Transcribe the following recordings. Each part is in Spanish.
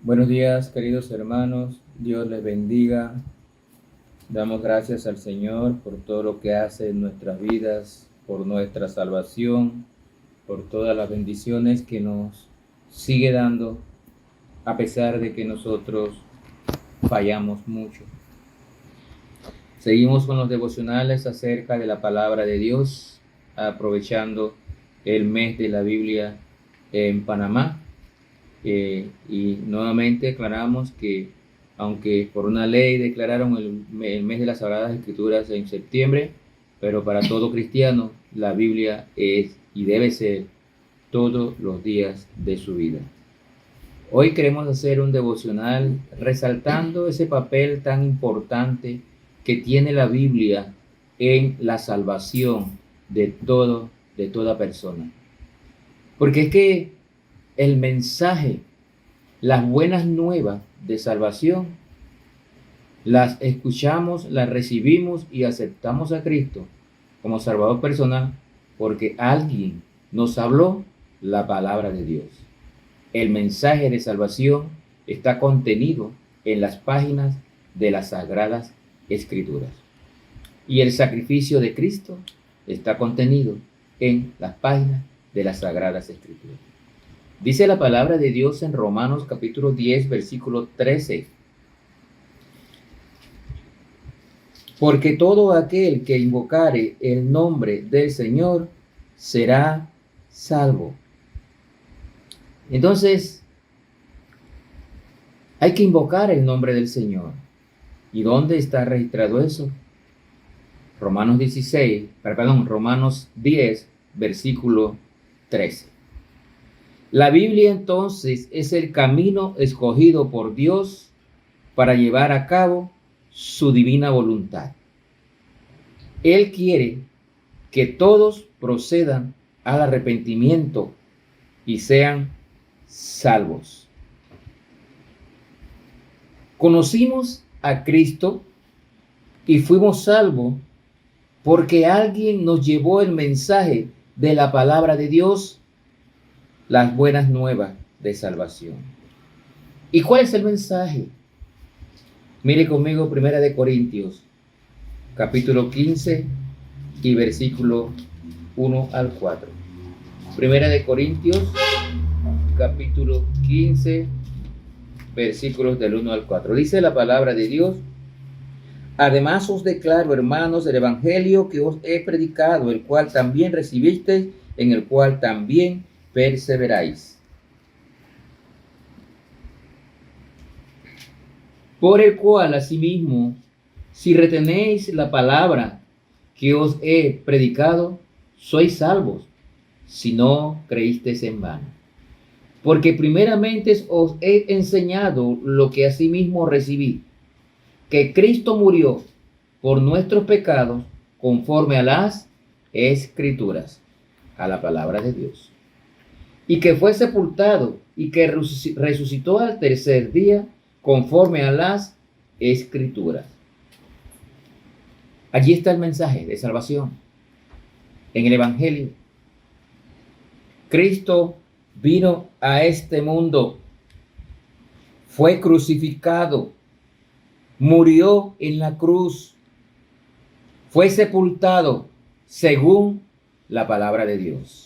Buenos días, queridos hermanos. Dios les bendiga. Damos gracias al Señor por todo lo que hace en nuestras vidas, por nuestra salvación, por todas las bendiciones que nos sigue dando, a pesar de que nosotros fallamos mucho. Seguimos con los devocionales acerca de la palabra de Dios, aprovechando el mes de la Biblia en Panamá. Y nuevamente aclaramos que aunque por una ley declararon el mes de las Sagradas Escrituras en septiembre, pero para todo cristiano la Biblia es y debe ser todos los días de su vida. Hoy queremos hacer un devocional resaltando ese papel tan importante que tiene la Biblia en la salvación de toda persona. Porque es que el mensaje, las buenas nuevas de salvación, las escuchamos, las recibimos y aceptamos a Cristo como Salvador personal porque alguien nos habló la palabra de Dios. El mensaje de salvación está contenido en las páginas de las Sagradas Escrituras. Y el sacrificio de Cristo está contenido en las páginas de las Sagradas Escrituras. Dice la palabra de Dios en Romanos capítulo 10, versículo 13. Porque todo aquel que invocare el nombre del Señor será salvo. Entonces, hay que invocar el nombre del Señor. ¿Y dónde está registrado eso? Romanos 10, versículo 13. La Biblia entonces es el camino escogido por Dios para llevar a cabo su divina voluntad. Él quiere que todos procedan al arrepentimiento y sean salvos. Conocimos a Cristo y fuimos salvos porque alguien nos llevó el mensaje de la palabra de Dios, las buenas nuevas de salvación. ¿Y cuál es el mensaje? Mire conmigo 1 Corintios, capítulo 15 y versículo 1 al 4. 1 Corintios, capítulo 15, versículos del 1 al 4. Dice la palabra de Dios: además os declaro, hermanos, el evangelio que os he predicado, el cual también recibisteis, en el cual también perseveráis, por el cual asimismo, si retenéis la palabra que os he predicado, sois salvos, si no creísteis en vano. Porque primeramente os he enseñado lo que asimismo recibí, que Cristo murió por nuestros pecados conforme a las Escrituras, a la palabra de Dios, y que fue sepultado y que resucitó al tercer día conforme a las Escrituras. Allí está el mensaje de salvación, en el Evangelio. Cristo vino a este mundo, fue crucificado, murió en la cruz, fue sepultado según la palabra de Dios.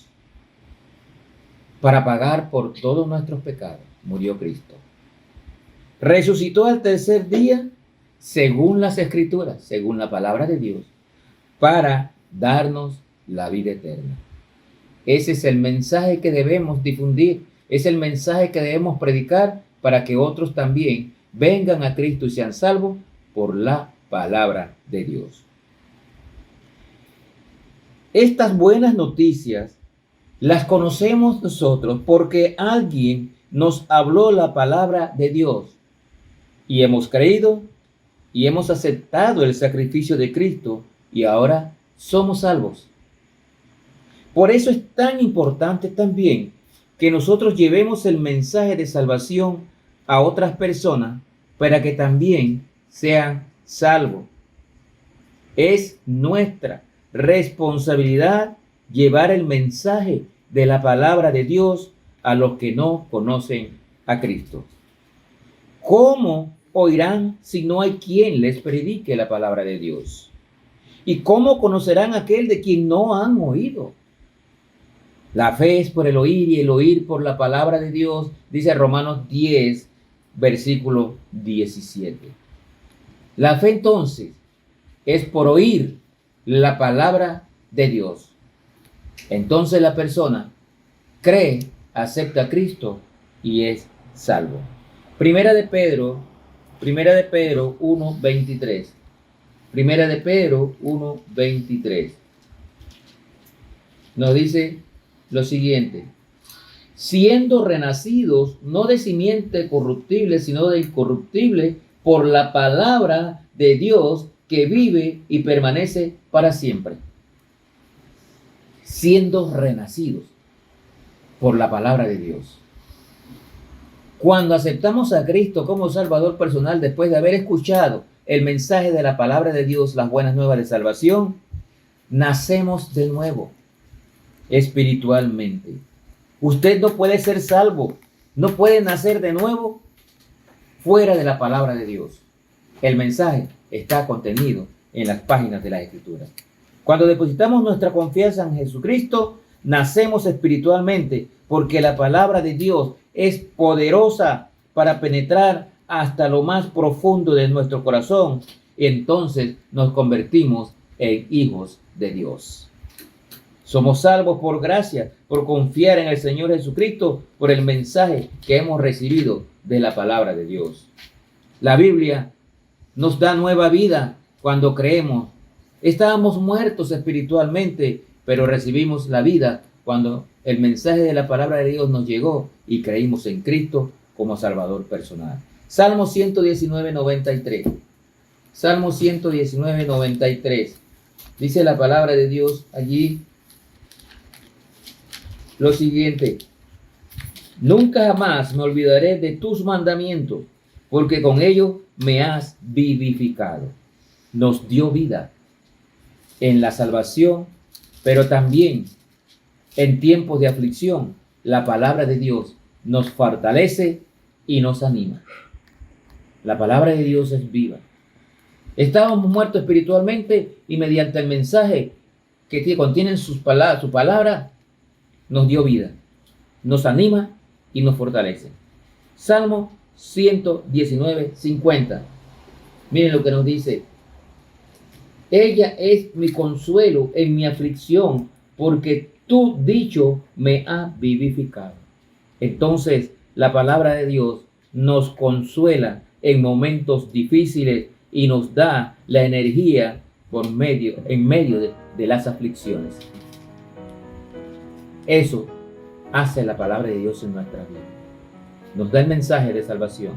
Para pagar por todos nuestros pecados, murió Cristo. Resucitó al tercer día, según las Escrituras, según la palabra de Dios, para darnos la vida eterna. Ese es el mensaje que debemos difundir, es el mensaje que debemos predicar para que otros también vengan a Cristo y sean salvos por la palabra de Dios. Estas buenas noticias las conocemos nosotros porque alguien nos habló la palabra de Dios y hemos creído y hemos aceptado el sacrificio de Cristo y ahora somos salvos. Por eso es tan importante también que nosotros llevemos el mensaje de salvación a otras personas para que también sean salvos. Es nuestra responsabilidad llevar el mensaje de la palabra de Dios a los que no conocen a Cristo. ¿Cómo oirán si no hay quien les predique la palabra de Dios? ¿Y cómo conocerán aquel de quien no han oído? La fe es por el oír y el oír por la palabra de Dios, dice Romanos 10, versículo 17. La fe entonces es por oír la palabra de Dios. Entonces la persona cree, acepta a Cristo y es salvo. Primera de Pedro 1:23. Primera de Pedro 1:23. Nos dice lo siguiente: siendo renacidos no de simiente corruptible, sino de incorruptible, por la palabra de Dios que vive y permanece para siempre. Siendo renacidos por la palabra de Dios. Cuando aceptamos a Cristo como Salvador personal, después de haber escuchado el mensaje de la palabra de Dios, las buenas nuevas de salvación, nacemos de nuevo, espiritualmente. Usted no puede ser salvo, no puede nacer de nuevo fuera de la palabra de Dios. El mensaje está contenido en las páginas de las Escrituras. Cuando depositamos nuestra confianza en Jesucristo, nacemos espiritualmente, porque la palabra de Dios es poderosa para penetrar hasta lo más profundo de nuestro corazón, y entonces nos convertimos en hijos de Dios. Somos salvos por gracia, por confiar en el Señor Jesucristo, por el mensaje que hemos recibido de la palabra de Dios. La Biblia nos da nueva vida cuando creemos. Estábamos muertos espiritualmente, pero recibimos la vida cuando el mensaje de la palabra de Dios nos llegó y creímos en Cristo como Salvador personal. Salmo 119:93. Salmo 119:93. Dice la palabra de Dios allí lo siguiente: nunca jamás me olvidaré de tus mandamientos, porque con ellos me has vivificado. Nos dio vida en la salvación, pero también en tiempos de aflicción. La palabra de Dios nos fortalece y nos anima. La palabra de Dios es viva. Estábamos muertos espiritualmente y mediante el mensaje que contienen su palabra, nos dio vida, nos anima y nos fortalece. Salmo 119:50. Miren lo que nos dice: ella es mi consuelo en mi aflicción, porque tu dicho me ha vivificado. Entonces, la palabra de Dios nos consuela en momentos difíciles y nos da la energía en medio de las aflicciones. Eso hace la palabra de Dios en nuestra vida. Nos da el mensaje de salvación,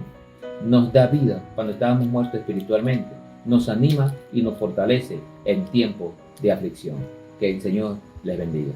nos da vida cuando estábamos muertos espiritualmente, nos anima y nos fortalece en tiempos de aflicción. Que el Señor les bendiga.